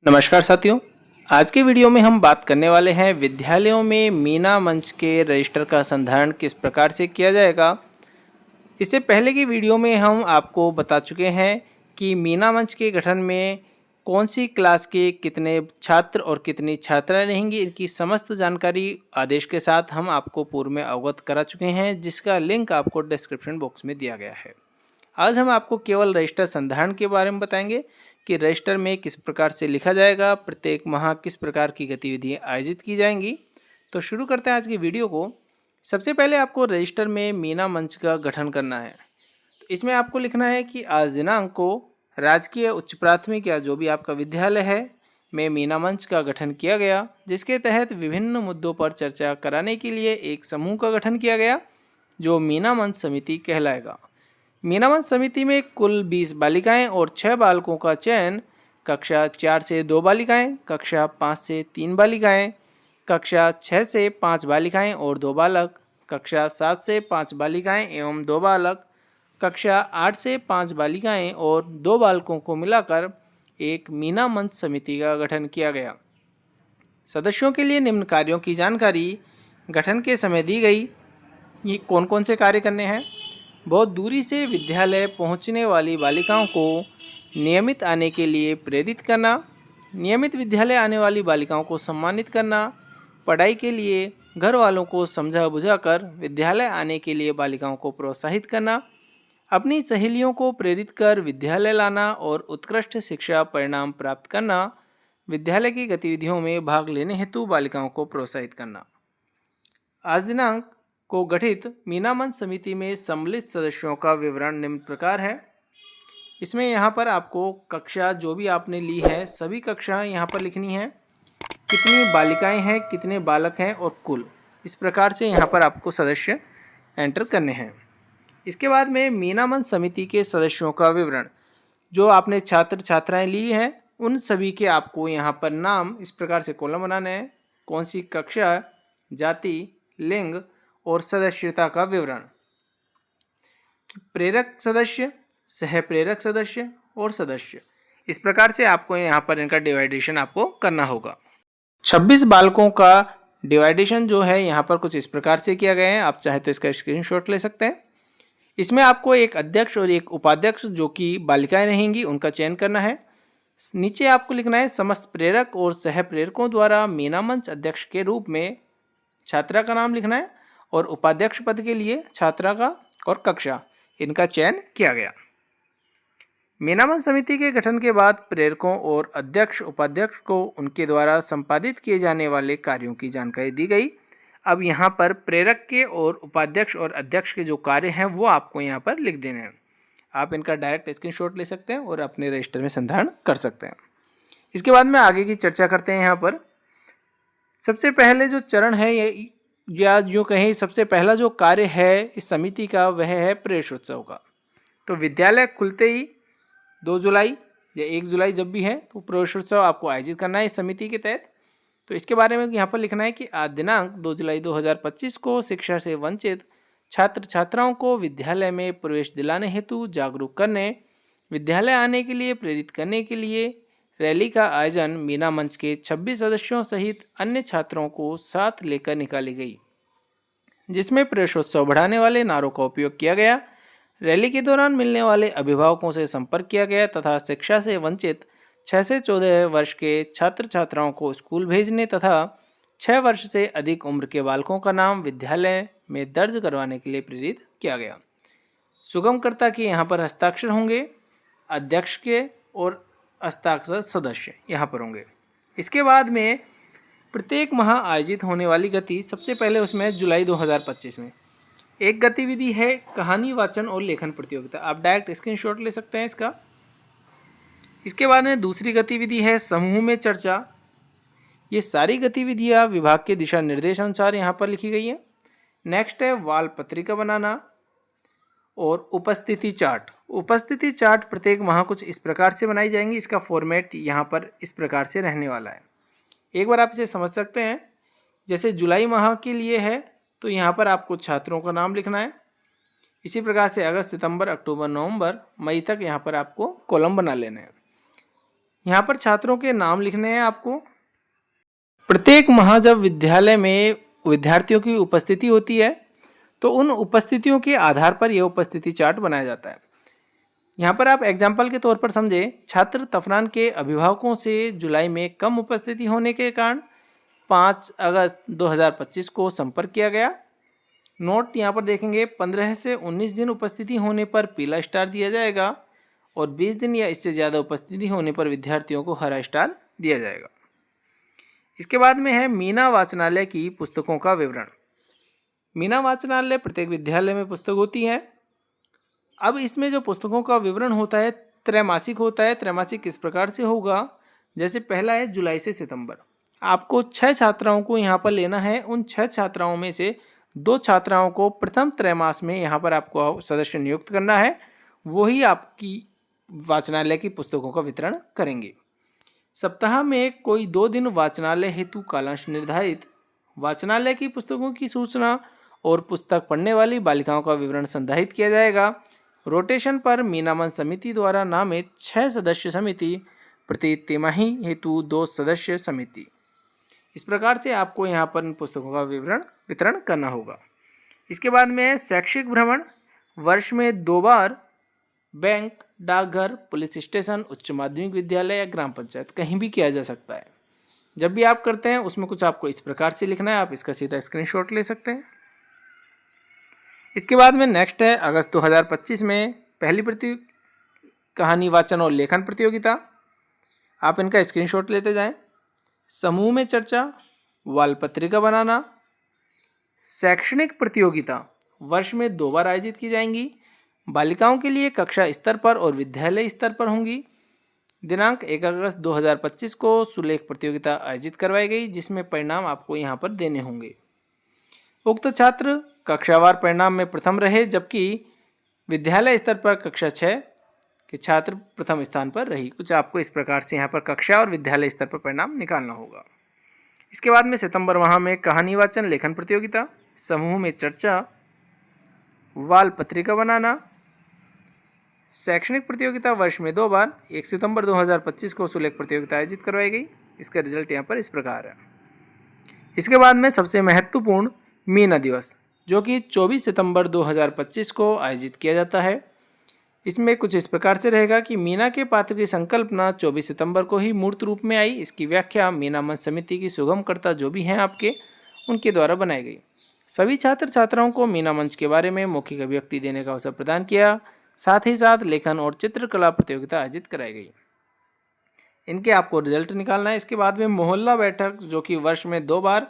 नमस्कार साथियों। आज के वीडियो में हम बात करने वाले हैं विद्यालयों में मीना मंच के रजिस्टर का संधारण किस प्रकार से किया जाएगा। इससे पहले की वीडियो में हम आपको बता चुके हैं कि मीना मंच के गठन में कौन सी क्लास के कितने छात्र और कितनी छात्राएं रहेंगी, इनकी समस्त जानकारी आदेश के साथ हम आपको पूर्व में अवगत करा चुके हैं, जिसका लिंक आपको डिस्क्रिप्शन बॉक्स में दिया गया है। आज हम आपको केवल रजिस्टर संधारण के बारे में बताएंगे कि रजिस्टर में किस प्रकार से लिखा जाएगा, प्रत्येक माह किस प्रकार की गतिविधियाँ आयोजित की जाएंगी। तो शुरू करते हैं आज की वीडियो को। सबसे पहले आपको रजिस्टर में मीना मंच का गठन करना है। तो इसमें आपको लिखना है कि आज दिनांक को राजकीय उच्च प्राथमिक या जो भी आपका विद्यालय है में मीना मंच का गठन किया गया, जिसके तहत विभिन्न मुद्दों पर चर्चा कराने के लिए एक समूह का गठन किया गया जो मीना मंच समिति कहलाएगा। मीना मंच समिति में कुल 20 बालिकाएं और 6 बालकों का चयन, कक्षा 4 से 2 बालिकाएं, कक्षा 5 से 3 बालिकाएं, कक्षा 6 से 5 बालिकाएं और 2 बालक, कक्षा 7 से 5 बालिकाएं एवं 2 बालक, कक्षा 8 से 5 बालिकाएं और 2 बालकों को मिलाकर एक मीना मंच समिति का गठन किया गया। सदस्यों के लिए निम्न कार्यों की जानकारी गठन के समय दी गई। ये कौन कौन से कार्य करने हैं? बहुत दूरी से विद्यालय पहुंचने वाली बालिकाओं को नियमित आने के लिए प्रेरित करना, नियमित विद्यालय आने वाली बालिकाओं को सम्मानित करना, पढ़ाई के लिए घर वालों को समझा बुझाकर विद्यालय आने के लिए बालिकाओं को प्रोत्साहित करना, अपनी सहेलियों को प्रेरित कर विद्यालय लाना और उत्कृष्ट शिक्षा परिणाम प्राप्त करना, विद्यालय की गतिविधियों में भाग लेने हेतु बालिकाओं को प्रोत्साहित करना। आज दिनांक को गठित मीना मंच समिति में सम्मिलित सदस्यों का विवरण निम्न प्रकार है। इसमें यहाँ पर आपको कक्षा जो भी आपने ली है सभी कक्षा यहाँ पर लिखनी है, कितनी बालिकाएं हैं, कितने बालक हैं और कुल, इस प्रकार से यहाँ पर आपको सदस्य एंटर करने हैं। इसके बाद में मीना मंच समिति के सदस्यों का विवरण, जो आपने छात्र छात्राएँ ली हैं उन सभी के आपको यहाँ पर नाम इस प्रकार से कॉलम बनाने हैं, कौन सी कक्षा, जाति, लिंग और सदस्यता का विवरण, प्रेरक सदस्य, सह प्रेरक सदस्य और सदस्य, इस प्रकार से आपको यहाँ पर इनका डिवाइडेशन आपको करना होगा। 26 बालकों का डिवाइडेशन जो है यहाँ पर कुछ इस प्रकार से किया गया है, आप चाहे तो इसका स्क्रीनशॉट ले सकते हैं। इसमें आपको एक अध्यक्ष और एक उपाध्यक्ष जो कि बालिकाएं रहेंगी उनका चयन करना है। नीचे आपको लिखना है समस्त प्रेरक और सह प्रेरकों द्वारा मीना मंच अध्यक्ष के रूप में छात्रा का नाम लिखना है और उपाध्यक्ष पद के लिए छात्रा का और कक्षा, इनका चयन किया गया। मीना मंच समिति के गठन के बाद प्रेरकों और अध्यक्ष उपाध्यक्ष को उनके द्वारा संपादित किए जाने वाले कार्यों की जानकारी दी गई। अब यहाँ पर प्रेरक के और उपाध्यक्ष और अध्यक्ष के जो कार्य हैं वो आपको यहाँ पर लिख देने हैं। आप इनका डायरेक्ट स्क्रीनशॉट ले सकते हैं और अपने रजिस्टर में संधारण कर सकते हैं। इसके बाद में आगे की चर्चा करते हैं। यहाँ पर सबसे पहले जो चरण है या यूँ कहें सबसे पहला जो कार्य है इस समिति का वह है प्रवेशोत्सव का। तो विद्यालय खुलते ही 2 जुलाई या 1 जुलाई जब भी है तो प्रवेशोत्सव आपको आयोजित करना है इस समिति के तहत। तो इसके बारे में यहाँ पर लिखना है कि आज दिनांक 2 जुलाई 2025 को शिक्षा से वंचित छात्र छात्राओं को विद्यालय में प्रवेश दिलाने हेतु जागरूक करने, विद्यालय आने के लिए प्रेरित करने के लिए रैली का आयोजन मीना मंच के 26 सदस्यों सहित अन्य छात्रों को साथ लेकर निकाली गई, जिसमें प्रवेशोत्सव बढ़ाने वाले नारों का उपयोग किया गया। रैली के दौरान मिलने वाले अभिभावकों से संपर्क किया गया तथा शिक्षा से वंचित 6 से 14 वर्ष के छात्र छात्राओं को स्कूल भेजने तथा 6 वर्ष से अधिक उम्र के बालकों का नाम विद्यालय में दर्ज करवाने के लिए प्रेरित किया गया। सुगमकर्ता के यहाँ पर हस्ताक्षर होंगे, अध्यक्ष के और हस्ताक्षर सदस्य यहाँ पर होंगे। इसके बाद में प्रत्येक माह आयोजित होने वाली गति, सबसे पहले उसमें जुलाई 2025 में एक गतिविधि है कहानी वाचन और लेखन प्रतियोगिता, आप डायरेक्ट स्क्रीनशॉट ले सकते हैं इसका। इसके बाद में दूसरी गतिविधि है समूह में चर्चा। ये सारी गतिविधियाँ विभाग के दिशा निर्देश अनुसार यहाँ पर लिखी गई हैं। नेक्स्ट है वाल पत्रिका बनाना और उपस्थिति चार्ट। उपस्थिति चार्ट प्रत्येक माह कुछ इस प्रकार से बनाई जाएंगी, इसका फॉर्मेट यहाँ पर इस प्रकार से रहने वाला है। एक बार आप इसे समझ सकते हैं। जैसे जुलाई माह के लिए है तो यहाँ पर आपको छात्रों का नाम लिखना है। इसी प्रकार से अगस्त, सितंबर, अक्टूबर, नवंबर, मई तक यहाँ पर आपको कॉलम बना लेने हैं। यहाँ पर छात्रों के नाम लिखने हैं आपको। प्रत्येक माह जब विद्यालय में विद्यार्थियों की उपस्थिति होती है तो उन उपस्थितियों के आधार पर यह उपस्थिति चार्ट बनाया जाता है। यहाँ पर आप एग्जाम्पल के तौर पर समझें, छात्र तफरान के अभिभावकों से जुलाई में कम उपस्थिति होने के कारण 5 अगस्त 2025 को संपर्क किया गया। नोट यहाँ पर देखेंगे, 15 से 19 दिन उपस्थिति होने पर पीला स्टार दिया जाएगा और 20 दिन या इससे ज़्यादा उपस्थिति होने पर विद्यार्थियों को हरा स्टार दिया जाएगा। इसके बाद में है मीना वाचनालय की पुस्तकों का विवरण। मीना वाचनालय प्रत्येक विद्यालय में पुस्तक होती है। अब इसमें जो पुस्तकों का विवरण होता है त्रैमासिक होता है। त्रैमासिक किस प्रकार से होगा, जैसे पहला है जुलाई से सितंबर। आपको 6 छात्राओं को यहाँ पर लेना है। उन 6 छात्राओं में से 2 छात्राओं को प्रथम त्रैमास में यहाँ पर आपको सदस्य नियुक्त करना है, वही आपकी वाचनालय की पुस्तकों का वितरण करेंगे। सप्ताह में कोई 2 दिन वाचनालय हेतु कालांश निर्धारित, वाचनालय की पुस्तकों की सूचना और पुस्तक पढ़ने वाली बालिकाओं का विवरण संधारित किया जाएगा। रोटेशन पर मीना मंच समिति द्वारा नामित 6 सदस्य समिति, प्रति तिमाही हेतु 2 सदस्य समिति। इस प्रकार से आपको यहाँ पर इन पुस्तकों का वितरण करना होगा। इसके बाद में शैक्षिक भ्रमण, वर्ष में 2 बार बैंक, डाकघर, पुलिस स्टेशन, उच्च माध्यमिक विद्यालय या ग्राम पंचायत कहीं भी किया जा सकता है। जब भी आप करते हैं उसमें कुछ आपको इस प्रकार से लिखना है, आप इसका सीधा स्क्रीनशॉट ले सकते हैं। इसके बाद में नेक्स्ट है अगस्त 2025 में पहली कहानी वाचन और लेखन प्रतियोगिता। आप इनका स्क्रीनशॉट लेते जाएं। समूह में चर्चा, वाल पत्रिका बनाना। शैक्षणिक प्रतियोगिता वर्ष में 2 बार आयोजित की जाएंगी। बालिकाओं के लिए कक्षा स्तर पर और विद्यालय स्तर पर होंगी। दिनांक 1 अगस्त 2025 को सुलेख प्रतियोगिता आयोजित करवाई गई, जिसमें परिणाम आपको यहाँ पर देने होंगे। उक्त छात्र कक्षावार परिणाम में प्रथम रहे, जबकि विद्यालय स्तर पर कक्षा 6 के छात्र प्रथम स्थान पर रही। कुछ आपको इस प्रकार से यहाँ पर कक्षा और विद्यालय स्तर पर परिणाम निकालना होगा। इसके बाद में सितंबर माह में कहानी वाचन लेखन प्रतियोगिता, समूह में चर्चा, वाल पत्रिका बनाना। शैक्षणिक प्रतियोगिता वर्ष में 2 बार, 1 सितंबर 2025 को सुलेख प्रतियोगिता आयोजित करवाई गई। इसका रिजल्ट यहाँ पर इस प्रकार है। इसके बाद में सबसे महत्वपूर्ण मीना दिवस, जो कि 24 सितंबर 2025 को आयोजित किया जाता है। इसमें कुछ इस प्रकार से रहेगा कि मीना के पात्र की संकल्पना 24 सितंबर को ही मूर्त रूप में आई। इसकी व्याख्या मीना मंच समिति की सुगमकर्ता जो भी हैं आपके, उनके द्वारा बनाई गई। सभी छात्र छात्राओं को मीना मंच के बारे में मौखिक अभिव्यक्ति देने का अवसर प्रदान किया। साथ ही साथ लेखन और चित्रकला प्रतियोगिता आयोजित कराई गई। इनके आपको रिजल्ट निकालना है। इसके बाद में मोहल्ला बैठक, जो कि वर्ष में 2 बार,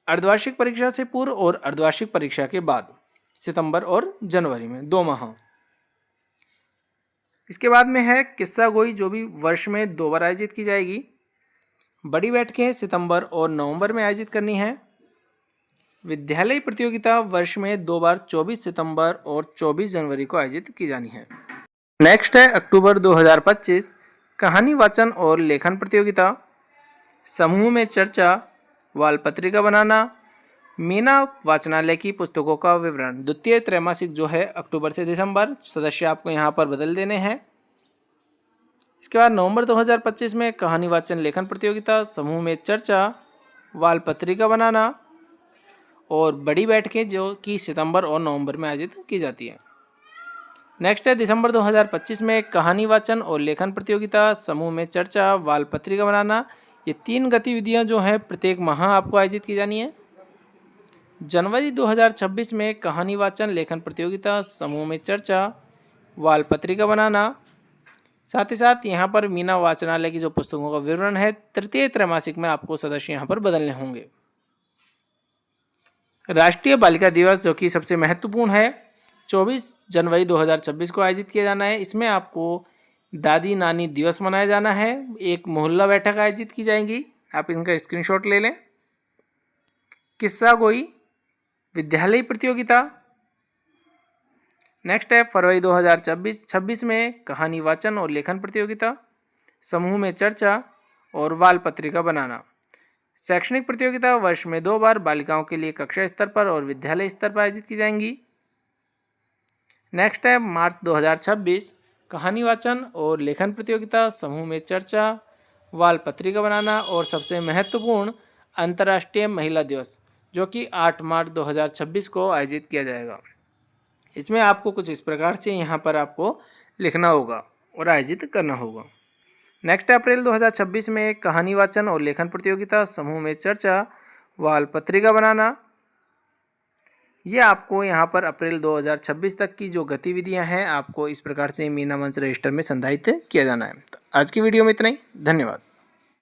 अर्धवार्षिक परीक्षा से पूर्व और अर्धवार्षिक परीक्षा के बाद, सितंबर और जनवरी में 2 माह। इसके बाद में है किस्सा गोई, जो भी वर्ष में 2 बार आयोजित की जाएगी। बड़ी बैठकें सितंबर और नवंबर में आयोजित करनी है। विद्यालय प्रतियोगिता वर्ष में 2 बार 24 सितंबर और 24 जनवरी को आयोजित की जानी है। नेक्स्ट है अक्टूबर 2025 कहानी वाचन और लेखन प्रतियोगिता, समूह में चर्चा, वाल पत्रिका बनाना। मीना वाचनालय की पुस्तकों का विवरण, द्वितीय त्रैमासिक जो है अक्टूबर से दिसंबर, सदस्य आपको यहाँ पर बदल देने हैं। इसके बाद नवंबर 2025 में कहानी वाचन लेखन प्रतियोगिता, समूह में चर्चा, वाल पत्रिका बनाना और बड़ी बैठकें जो कि सितंबर और नवंबर में आयोजित की जाती है। नेक्स्ट है दिसंबर 2025 में कहानी वाचन और लेखन प्रतियोगिता, समूह में चर्चा, वाल पत्रिका बनाना। ये 3 गतिविधियां जो हैं प्रत्येक माह आपको आयोजित की जानी है। जनवरी 2026 में कहानी वाचन लेखन प्रतियोगिता, समूह में चर्चा, वाल पत्रिका बनाना। साथ ही साथ यहाँ पर मीना वाचनालय की जो पुस्तकों का विवरण है तृतीय त्रैमासिक में आपको सदस्य यहाँ पर बदलने होंगे। राष्ट्रीय बालिका दिवस, जो कि सबसे महत्वपूर्ण है, 24 जनवरी 2026 को आयोजित किया जाना है। इसमें आपको दादी नानी दिवस मनाया जाना है। एक मोहल्ला बैठक आयोजित की जाएंगी, आप इनका स्क्रीनशॉट ले लें। किस्सा गोई विद्यालय प्रतियोगिता। नेक्स्ट है फरवरी 2026 में कहानी वाचन और लेखन प्रतियोगिता, समूह में चर्चा और वाल पत्रिका बनाना। शैक्षणिक प्रतियोगिता वर्ष में 2 बार, बालिकाओं के लिए कक्षा स्तर पर और विद्यालय स्तर पर आयोजित की जाएंगी। नेक्स्ट है मार्च 2026 कहानी वाचन और लेखन प्रतियोगिता, समूह में चर्चा, वाल पत्रिका बनाना और सबसे महत्वपूर्ण अंतर्राष्ट्रीय महिला दिवस जो कि 8 मार्च 2026 को आयोजित किया जाएगा। इसमें आपको कुछ इस प्रकार से यहाँ पर आपको लिखना होगा और आयोजित करना होगा। नेक्स्ट अप्रैल 2026 में कहानी वाचन और लेखन प्रतियोगिता, समूह में चर्चा, वाल पत्रिका बनाना, ये आपको यहाँ पर अप्रैल 2026 तक की जो गतिविधियाँ हैं आपको इस प्रकार से मीना मंच रजिस्टर में संधारित किया जाना है। तो आज की वीडियो में इतना ही। धन्यवाद।